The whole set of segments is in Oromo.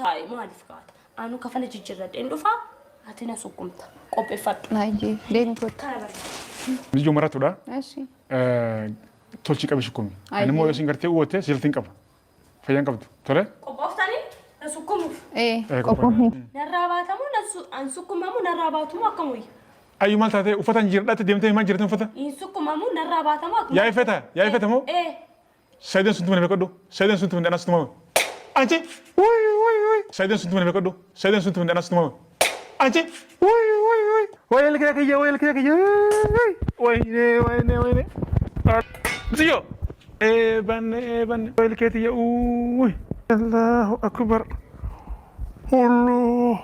taa'e maaliif kaata? Anu kafana jijjiirradhe hin dhufaa? Ati na sukkumta. Qopheeffadhu. Naajii deemi kootu. Kana barbaada. Bijoo maratudha. Eshi. Tolchi qabi shukkumi. Ani moo yosin gartee uwwatte siltiin qaba. Fayyaan qabdu. Tole? Qophooftanii na sukkumuuf. Qophoofni. Narraa baatamu an sukkumamu narraa baatamu akkamuyya. Ayyu maal taatee uffatan jirdhaatti deemtee maal jirtan uffata? Hin sukkumamu narraa baatamu akkamuyya. Yaa ifeta moo? Saayideen sun tumane beekadhu. Saayideen sun tumane anas tumame. Anchi. Saayideen sun tumane beekadhu. Saayideen sun tumane anas tumame. Anchi. Wayne kaya. Wayne. Zio. Eban. Wayne kaya. Allahu akbar. Allah.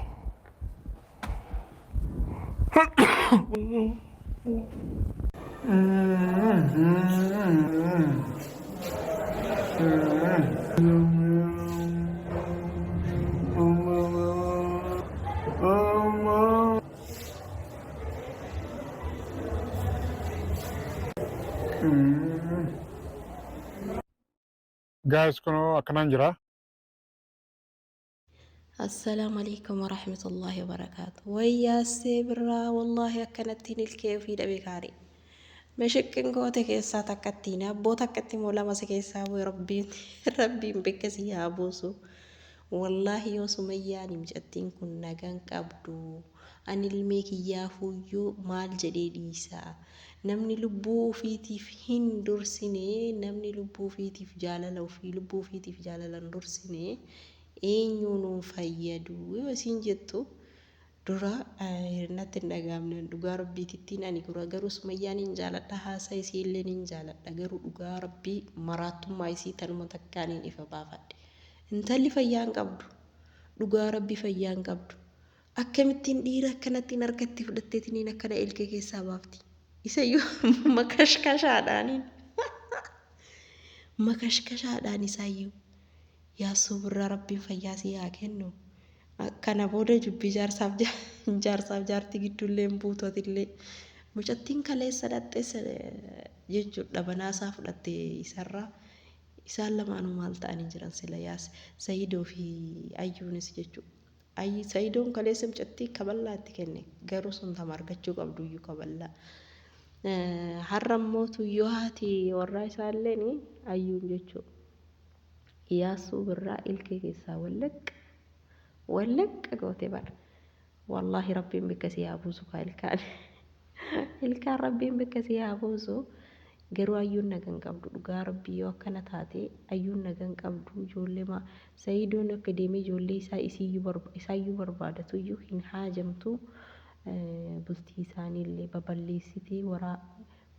Guys, kono akanan jira. السلام عليكم ورحمة الله وبركاته ويا سيبرا والله أكنتين الكيف يدا بكاري مشكن قوتك يسا تكتينا بوتك كتيم ولا مسكيسا وربي بكسي يا أبوسو والله يو سمياني مجتين كنا كان كبدو أن الميك يافو مال جديديسا نمني لبو فيتي في هندور سنة نمني لبو فيتي في جالة وفي لبو فيتي في جالة ندور سنة eenyuun fayyadu wasiin jettu dura natti dhagaamne dhugaa rabbiittiin ani garuu sumayyaan hin jaaladha haasa isii illee hin jaaladha garuu dhugaa rabbii maraattummaa isii tanuma takkaaniin ifa baafadhe intalli fayyaan qabdu dhugaa rabbii fayyaan qabdu akkamittiin dhiira akkanattiin harkatti fudhatteetiniin akkana ilkee keessaa baafti isayyuu makashkashaadhaan isaayyuu yaa subra rabbiin fayyaa si haa kennu kana booda jubbii jaarsaaf jaartii giddullee buutotillee mucattiin kaleessa dhaxxeessa jechuudha banaasaa fudhatte isarraa isaan lamaanuu maal ta'anii jiran sila yaas Sayidoo fi Ayyuunis jechuudha Sayidoon kaleessa mucattii kaballaa itti kenne garuu sun tama argachuu qabdu iyyuu kaballaa har'a immoo tuyyoo haati warraa isaalleen Ayyuun jechuudha. Yaasuu birraa ilkee keessaa wallaq goote bara wallahi rabbiin bikkasii haa buusu kaa ilkaan rabbiin bikkasii haa buusu garuu Ayyuun nagan qabdu dhugaa rabbii yoo akkana taate Ayyuun nagan qabdu ijoollee Sayidoon akka deemee ijoollee isaayyuu barbaadatu iyyuu hin haajamtu bultii isaaniillee baballeessitee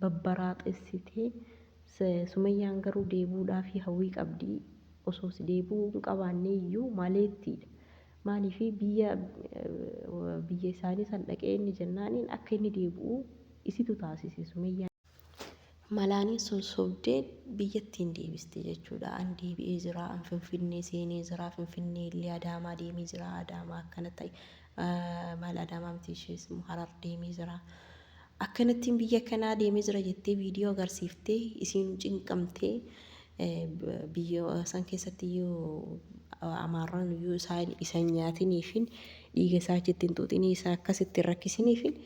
babbaraaxessitee Sumayyaan garuu deebuudhaaf hawwii qabdi. Osoo si deebuu qabaannee iyyuu maaleettiidha. Maaliif biyya isaanii san dhaqee inni jennaaniin akka inni deebi'u isitu taasise Sumayyaan. Malaaniin sun sobdee biyyattiin deebiste jechuudha. An deebi'ee jira, an Finfinnee seenee jira, Finfinnee illee Adaamaa deemee jira, Adaamaa akkana ta'e maal Adaamaa miti ishees Harar deemee jira. Akkanattiin biyya kanaa deemee jira jettee viidiyoo agarsiiftee isiin cinqamtee biyya san keessatti iyyuu Amaarran iyyuu isaan nyaatiniifin dhiiga isaa achitti hin xuuxinii isaa akkasitti rakkisiniifin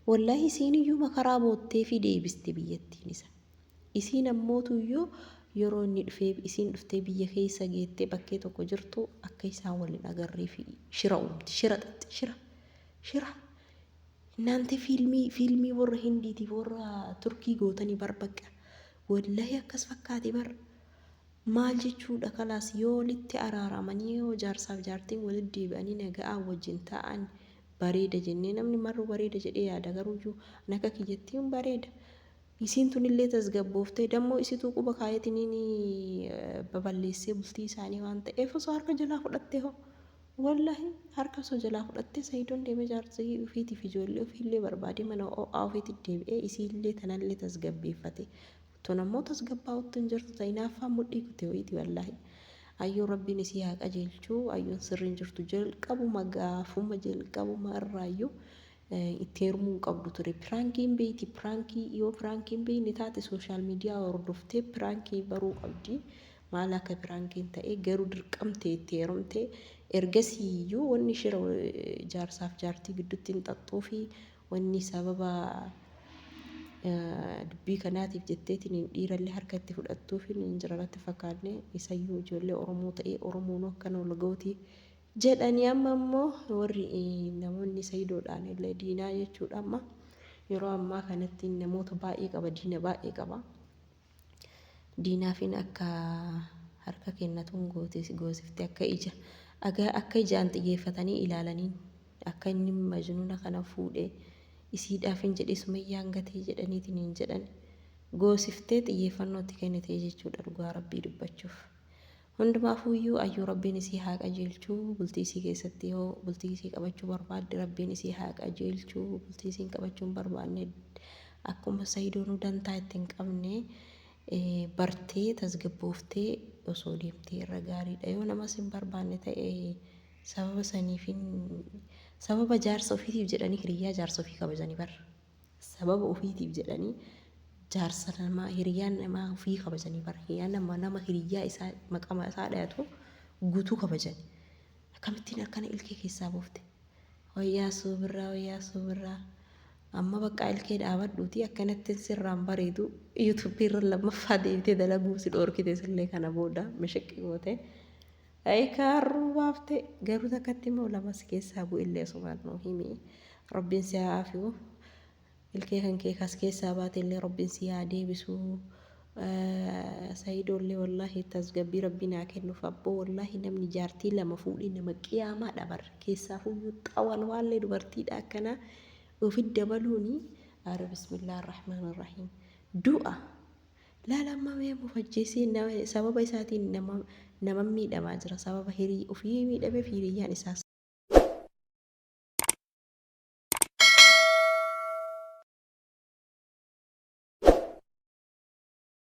wallahi isiin iyyuu makaraa boottee fi deebiste biyyattiin isa. Isiin ammootu iyyuu yeroo inni dhufee isiin dhuftee biyya keessa geettee bakkee tokko jirtu akka isaan waliin agarree fi shira uumti shira. Naante fiilmii warra Hindiitiif warra Turkii gootanii barbaqqa wallahi akkas fakkaate bara. Maal jechuudha kalaas yoo walitti araaramanii yoo jaarsaaf jaartiin walitti deebi'anii nagaan wajjin ta'an bareeda jennee namni marru bareeda jedhee yaada garuu naka kiyyattiin bareeda. Isiin tunillee tasgabbooftee dammoo isituu quba kaayetiniin baballeessee bultii isaanii waan ta'eef osoo harka jalaa fudhattee wallahi harka osoo jalaa fudhattee Sayidoon deemee jaarsii ofiitiif ijoollee ofiillee barbaadee mana ho'aa ofiitti deebi'ee isiillee tanallee tasgabbeeffate. Tunammoo tasgabbaa'utti hin jirtu ta'inaaffaa mudhii kutee wayiiti wallahi. Ayyuun rabbiin isii haa qajeelchuu ayyuun sirriin jirtu jalqabuma gaafuma jalqabuma irraayyuu itti heerumuu qabdu ture. Piraankiin beeyti yoo piraankiin beeyni taate sooshaal miidiyaa hordoftee piraankii baruu qabdi. Maal akka piraankiin ta'e garuu dirqamtee itti heerumtee ergasiiyyuu wanni shira jaarsaaf jaartii gidduutti hin xaxxuu fi wanni sababa dubbii kanaatiif jetteetiin dhiirallee harka itti fudhattuuf hin jirarratti fakkaanne isayyuu ijoollee Oromoo ta'ee Oromoon akkana wal ga'uuti jedhanii amma immoo warri namoonni Sayidoodhaan illee diinaa jechuudha amma yeroo ammaa kanatti namoota baay'ee qaba diina baay'ee qaba. Diinaafin akka harka kennatuun goosifte akka ijaan xiyyeeffatanii ilaalaniin akka inni majnuuna kana fuudhee isiidhaafin jedhee Sumayyaan gatee jedhaniitiin hin jedhan goosiftee xiyyeeffannootti kennitee jechuudha dhugaa rabbii dubbachuuf. Hundumaafuyyuu ayyuu rabbiin isii haa qajeelchuu bultii isii keessatti yoo bultii isii qabachuu barbaadde rabbiin isii haa qajeelchuu bultii isiin qabachuun barbaanne akkuma Sayidoonuu dantaa ittiin qabne bartee tasgabbooftee osoo deemtee irra gaariidha. Yoo namas hin barbaanne ta'e sababa saniifin sababa jaarsa ofiitiif jedhanii hiriyaa jaarsa ofii kabajanii barra. Sababa ofiitiif jedhanii jaarsa namaa hiriyaan namaa ofii kabajanii barra. Hiriyaan nama hiriyaa isaa maqama isaa dhayatu guutuu kabajani. Akkamittiin akkana ilkee keessaa buufte? Wayyaa suubirraa. Amma bakka ilkee dhaabadhuuti akkanatti sirraan bareedu yuutuubii irra lammaffaa deemtee dalaguu si dhoorkite sillee kana booda mashaqii goote kaarruu baafte garuu takkatti immoo lamas keessaa bu'illee sumaan nuu himi rabbiin si haa afiu ilkee kan kee kas keessaa baate illee rabbiin si haa deebisu Sayidoollee wallaahi tasgabbii rabbiin haa kennuuf abboo wallaahi namni jaartii lama fuudhee nama qiyaamaa dhabarra keessaa fuuyyuu xawan waallee dubartiidha akkana وفي الدبلوني بسم الله الرحمن الرحيم دعاء لا ما مفجسين سبب ساتين نممي دماجرة سبب هري وفي مي دم في ريان اساس